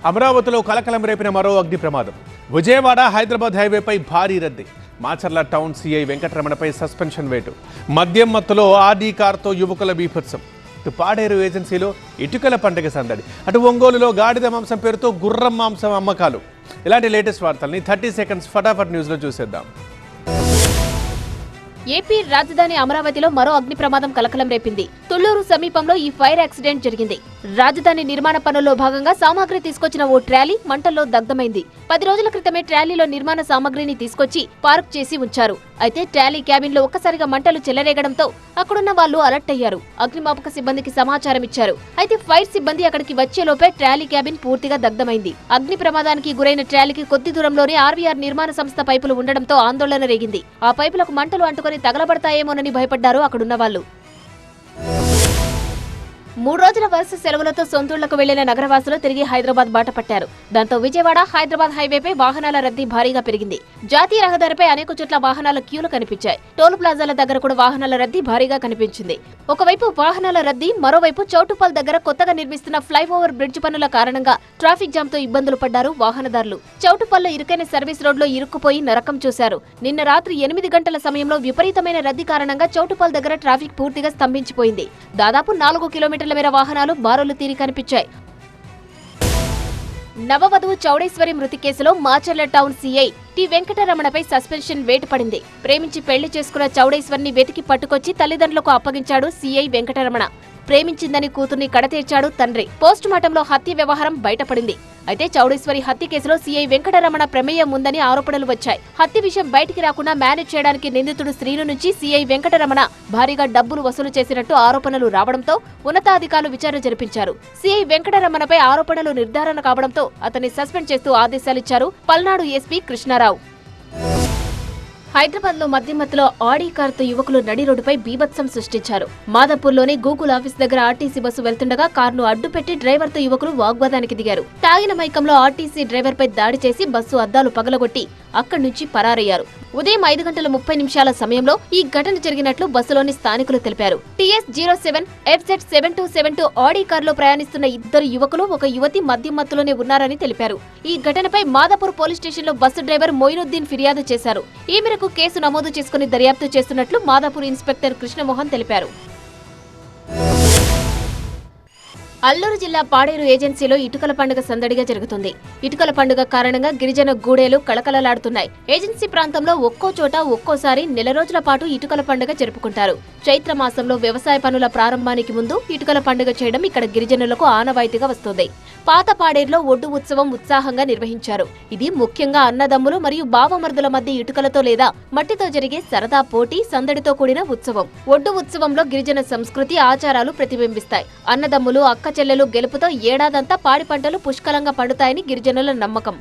అమరావతిలో కలకలం రేపిన మరో అగ్ని ప్రమాదం. విజయవాడ హైదరాబాద్ హైవేపై భారీ రద్దీ. మాచర్ల టౌన్ సీఐ వెంకటరమణపై సస్పెన్షన్ వేటు. మద్యం మత్తులో ఆర్డీ కార్తో యువకుల బీభత్సం. ఇటు పాడేరు ఏజెన్సీలో ఇటుకల పండుగ సందడి. అటు ఒంగోలులో గాడిద మాంసం పేరుతో గుర్రం మాంసం అమ్మకాలు. ఇలాంటి లేటెస్ట్ వార్తల్ని 30 సెకండ్స్ ఫటాఫట్ న్యూస్లో చూసేద్దాం. ఏపీ రాజధాని అమరావతిలో మరో అగ్ని ప్రమాదం కలకలం రేపింది. తుళ్లూరు సమీపంలో ఈ ఫైర్ యాక్సిడెంట్ జరిగింది. రాజధాని నిర్మాణ పనుల్లో భాగంగా సామాగ్రి తీసుకొచ్చిన ఓ ట్రాలీ మంటల్లో దగ్ధమైంది. 10 రోజుల క్రితమే ట్రాలీలో నిర్మాణ సామాగ్రిని తీసుకొచ్చి పార్క్ చేసి ఉంచారు. అయితే ట్రాలీ క్యాబిన్ లో ఒక్కసారిగా మంటలు చెలరేగడంతో అక్కడున్న వాళ్లు అలర్ట్ అయ్యారు. అగ్నిమాపక సిబ్బందికి సమాచారం ఇచ్చారు. అయితే ఫైర్ సిబ్బంది అక్కడికి వచ్చేలోపే ట్రాలీ క్యాబిన్ పూర్తిగా దగ్ధమైంది. అగ్ని ప్రమాదానికి గురైన ట్రాలీకి కొద్ది దూరంలోనే ఆర్వీఆర్ నిర్మాణ సంస్థ పైపులు ఉండడంతో ఆందోళన రేగింది. ఆ పైపులకు మంటలు అంటుకొని తగలబడతాయేమోనని భయపడ్డారు అక్కడున్న వాళ్లు. 3 రోజుల వరుస సెలవులతో సొంతూళ్లకు వెళ్లిన నగరవాసులు తిరిగి హైదరాబాద్ బాట పట్టారు. దాంతో విజయవాడ హైదరాబాద్ హైవేపై వాహనాల రద్దీ భారీగా పెరిగింది. జాతీయ రహదారిపై అనేక చోట్ల వాహనాల క్యూలు కనిపించాయి. టోల్ ప్లాజాల దగ్గర కూడా వాహనాల రద్దీ భారీగా కనిపించింది. ఒకవైపు వాహనాల రద్దీ, మరోవైపు చౌటుప్పల్ దగ్గర కొత్తగా నిర్మిస్తున్న ఫ్లైఓవర్ బ్రిడ్జ్ పనుల కారణంగా ట్రాఫిక్ జామ్ తో ఇబ్బందులు పడ్డారు వాహనదారులు. చౌటుప్పల్లో ఇరుకైన సర్వీస్ రోడ్లో ఇరుక్కుపోయి నరకం చూశారు. నిన్న రాత్రి 8 గంటల సమయంలో విపరీతమైన రద్దీ కారణంగా చౌటుప్పల్ దగ్గర ట్రాఫిక్ పూర్తిగా స్తంభించిపోయింది. దాదాపు 4 కిలోమీటర్ల మేర వాహనాలు బారులు తీరి కనిపించాయి. నవవధువు చౌడేశ్వరి మృతి కేసులో మాచర్ల టౌన్ సీఐ టి వెంకటరమణపై సస్పెన్షన్ వేటు పడింది. ప్రేమించి పెళ్లి చేసుకున్న చౌడేశ్వరిని వెతికి పట్టుకొచ్చి తల్లిదండ్రులకు అప్పగించాడు సీఐ వెంకటరమణ. ప్రేమించిందని కూతుర్ని కడతీర్చాడు తండ్రి. పోస్టుమార్టంలో హత్య వ్యవహారం బయటపడింది. అయితే చౌడేశ్వరి హత్య కేసులో సీఐ వెంకటరమణ ప్రమేయం ఉందని ఆరోపణలు వచ్చాయి. హత్య విషయం బయటికి రాకుండా మేనేజ్ చేయడానికి నిందితుడు శ్రీను నుంచి సీఐ వెంకటరమణ భారీగా డబ్బులు వసూలు చేసినట్టు ఆరోపణలు రావడంతో ఉన్నతాధికారులు విచారణ జరిపించారు. సీఐ వెంకటరమణపై ఆరోపణలు నిర్ధారణ కావడంతో అతన్ని సస్పెండ్ చేస్తూ ఆదేశాలిచ్చారు పల్నాడు ఎస్పీ కృష్ణారావు. హైదరాబాద్ లో మద్యం మత్తులో ఆడీ కారుతో యువకులు నడి రోడ్డుపై బీభత్సం సృష్టించారు. మాదాపూర్లోని గూగుల్ ఆఫీస్ దగ్గర ఆర్టీసీ బస్సు వెళ్తుండగా కారును అడ్డుపెట్టి డ్రైవర్తో యువకులు వాగ్వాదానికి దిగారు. తాగిన మైకంలో ఆర్టీసీ డ్రైవర్పై దాడి చేసి బస్సు అద్దాలు పగలగొట్టి అక్కడి నుంచి పరారయ్యారు. ఉదయం 5:30 సమయంలో ఈ ఘటన జరిగినట్లు బస్సులోని స్థానికులు తెలిపారు. TS07 FZ7272 ఆడీ కారులో ప్రయాణిస్తున్న 2 యువకులు, 1 యువతి మద్యం మత్తులోనే ఉన్నారని తెలిపారు. ఈ ఘటనపై మాదాపూర్ పోలీస్ స్టేషన్లో బస్సు డ్రైవర్ మొయినుద్దీన్ ఫిర్యాదు చేశారు. ఈ మేరకు కేసు నమోదు చేసుకుని దర్యాప్తు చేస్తున్నట్లు మాదాపూర్ ఇన్స్పెక్టర్ కృష్ణమోహన్ తెలిపారు. అల్లూరు జిల్లా పాడేరు ఏజెన్సీలో ఇటుకల పండుగ సందడిగా జరుగుతుంది. ఇటుకల పండుగ కారణంగా గిరిజన గూడేలు కళకళలాడుతున్నాయి. ఏజెన్సీ ప్రాంతంలో ఒక్కో చోట ఒక్కోసారి 1 రోజుల పాటు ఇటుకల పండుగ జరుపుకుంటారు. చైత్ర మాసంలో వ్యవసాయ పనుల ప్రారంభానికి ముందు ఇటుకల పండుగ చేయడం ఇక్కడ గిరిజనులకు ఆనవాయితీగా వస్తోంది. పాత పాడేరులో ఒడ్డు ఉత్సవం ఉత్సాహంగా నిర్వహించారు. ఇది ముఖ్యంగా అన్నదమ్ములు మరియు బావమరుదుల మధ్య ఇటుకలతో లేదా మట్టితో జరిగే సరదా పోటీ, సందడితో కూడిన ఉత్సవం. ఒడ్డు ఉత్సవంలో గిరిజన సంస్కృతి, ఆచారాలు ప్రతిబింబిస్తాయి. అన్నదమ్ములు, అక్క చెల్లెలు గెలుపుతో ఏడాదంతా పాడి పంటలు పుష్కలంగా పండుతాయని గిరిజనుల నమ్మకం.